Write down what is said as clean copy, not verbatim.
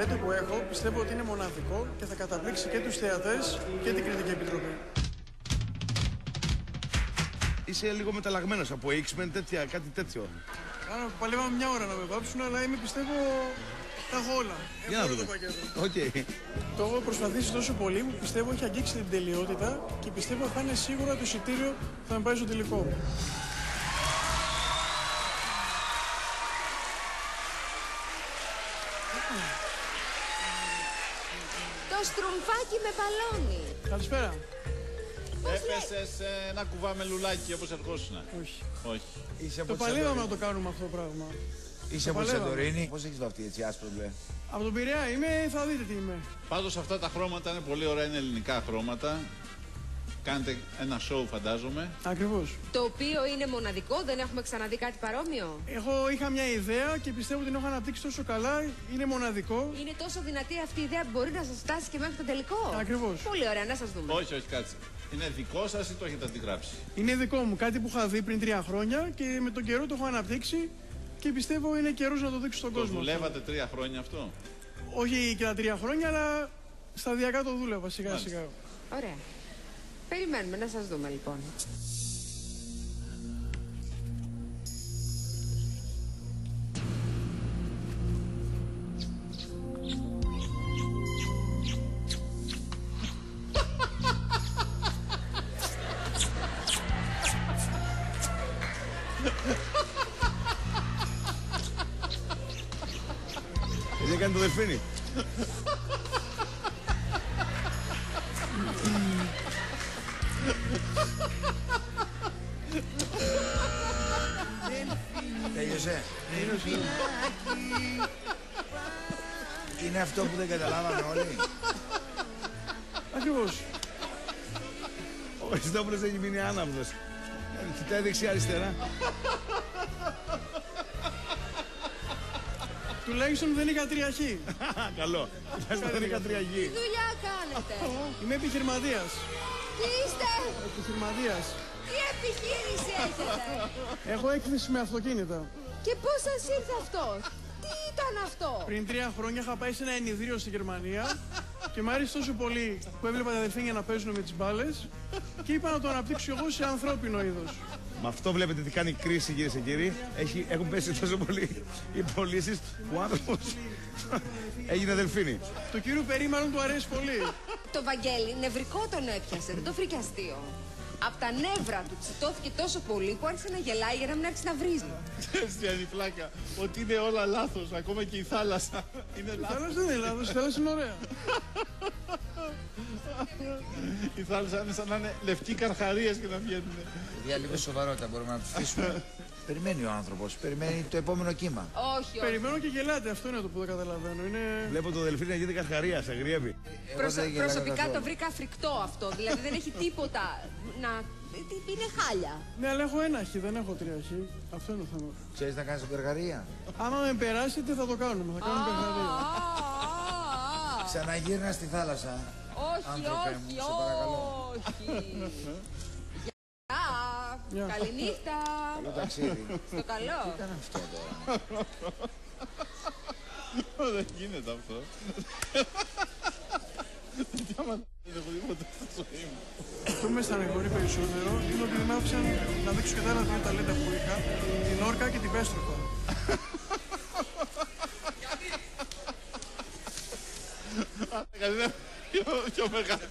ταλέντο που έχω πιστεύω ότι είναι μοναδικό και θα καταπλήξει και τους θεατές και την Κριτική Επιτροπή. Είσαι λίγο μεταλλαγμένος από X-Men, κάτι τέτοιο. Παλεύαμε μια ώρα να με βάψουν, αλλά πιστεύω τα έχω όλα. Για να δούμε. Okay. Το έχω προσπαθήσει τόσο πολύ που πιστεύω έχει αγγίξει την τελειότητα και πιστεύω θα είναι σίγουρα το εισιτήριο που θα με πάει στο τελικό. Το στρουμφάκι με μπαλόνι. Καλησπέρα. Έπεσες ένα κουβά με λουλάκι όπως ερχόσουν. Όχι. Είσαι το παλεύαμε να το κάνουμε αυτό το πράγμα. Είσαι από τη Σαντορίνη. Πώς έχεις βαφτεί έτσι άσπρο μπλε? Από τον Πειραιά είμαι, θα δείτε τι είμαι. Πάντως αυτά τα χρώματα είναι πολύ ωραία, είναι ελληνικά χρώματα. Κάνετε ένα show φαντάζομαι. Ακριβώς. Το οποίο είναι μοναδικό, δεν έχουμε ξαναδεί κάτι παρόμοιο. Εγώ είχα μια ιδέα και πιστεύω ότι την έχω αναπτύξει τόσο καλά, είναι μοναδικό. Είναι τόσο δυνατή αυτή η ιδέα που μπορεί να σας φτάσει και μέχρι το τελικό. Ακριβώς. Πολύ ωραία, να σας δούμε. Όχι, κάτσε. Είναι δικό σας ή το έχετε αντιγράψει? Είναι δικό μου, κάτι που είχα δει πριν 3 χρόνια και με τον καιρό το έχω αναπτύξει και πιστεύω είναι καιρός να το δείξω στον κόσμο. Το δουλεύατε 3 χρόνια αυτό? Όχι και τα 3 χρόνια, αλλά σταδιακά το δούλευα σιγά σιγά. Ωραία. Περιμένουμε να σας δούμε λοιπόν. Έτσι έκανε το Δελφίνι. Τέλειωσε. Είναι αυτό που δεν καταλάβαμε όλοι. Ακριβώς. Ο Χριστόπουλος έχει μείνει άναυδος. Κοιτάει δεξιά-αριστερά. Τουλάχιστον δεν είχα τριαχή. Καλό. Τουλάχιστον δεν είχα τριαχή. Τι δουλειά κάνετε? Είμαι επιχειρηματίας. Τι είστε? Επιχειρηματίας. Τι επιχείρηση έχετε? Έχω έκθεση με αυτοκίνητα. Και πώς σας ήρθε αυτό? Τι ήταν αυτό? Πριν 3 χρόνια είχα πάει σε ένα ενιδρίο στη Γερμανία και μου άρεσε τόσο πολύ που έβλεπα τα δελφίνια να παίζουν με τις μπάλες και είπα να το αναπτύξω εγώ σε ανθρώπινο είδος. Με αυτό βλέπετε τι κάνει κρίση, κυρίες και κύριοι. Έχουν πέσει τόσο πολύ οι πωλήσεις που ο άνθρωπος έγινε Δελφίνι. Το κύριο Περίμανον του αρέσει πολύ. Το Βαγγέλη νευρικό τον έπιασε, δεν το βρήκε αστείο. Από τα νεύρα του τσιτώθηκε τόσο πολύ που άρχισε να γελάει για να μην άρχισε να βρίζει. Ξέρεις πλάκα, ότι είναι όλα λάθος, ακόμα και η θάλασσα είναι Η λάθος. θάλασσα δεν είναι λάθος, η θάλασσα είναι ωραία. Η θάλασσα είναι σαν να είναι λευκοί καρχαρίες και να βγαίνουν. Για λίγο σοβαρότητα μπορούμε να τους στήσουμε. Περιμένει ο άνθρωπος, περιμένει το επόμενο κύμα. Όχι, όχι. Περιμένω και γελάτε, αυτό είναι το που δεν καταλαβαίνω. Βλέπω το Δελφίνι να γίνεται καρχαρία, σε αγριεύει. Προσωπικά το βρήκα φρικτό αυτό, δηλαδή δεν έχει τίποτα να... Είναι χάλια. Ναι, αλλά έχω ένα χ, δεν έχω 3 χ. Αυτό είναι το θέμα. Ξέρεις να κάνεις καρχαρία? Άμα με περάσετε θα το κάνουμε, θα κάνουμε καρχαρία. Ξαναγύρνα στη θάλασσα. Όχι, άνθρωπε μου, όχι, σε παρακαλώ. όχι. Γεια. Καληνύχτα. Καλό ταξίδι. Στο καλό. Τι ήταν αυτό τώρα? Δεν γίνεται αυτό. Αυτό που με στεναχωρεί περισσότερο είναι ότι δεν μ' άφησαν να δείξω και τα άλλα 2 ταλέντα που είχα, την Όρκα και την Πέστροφα. Πιο μεγάλη.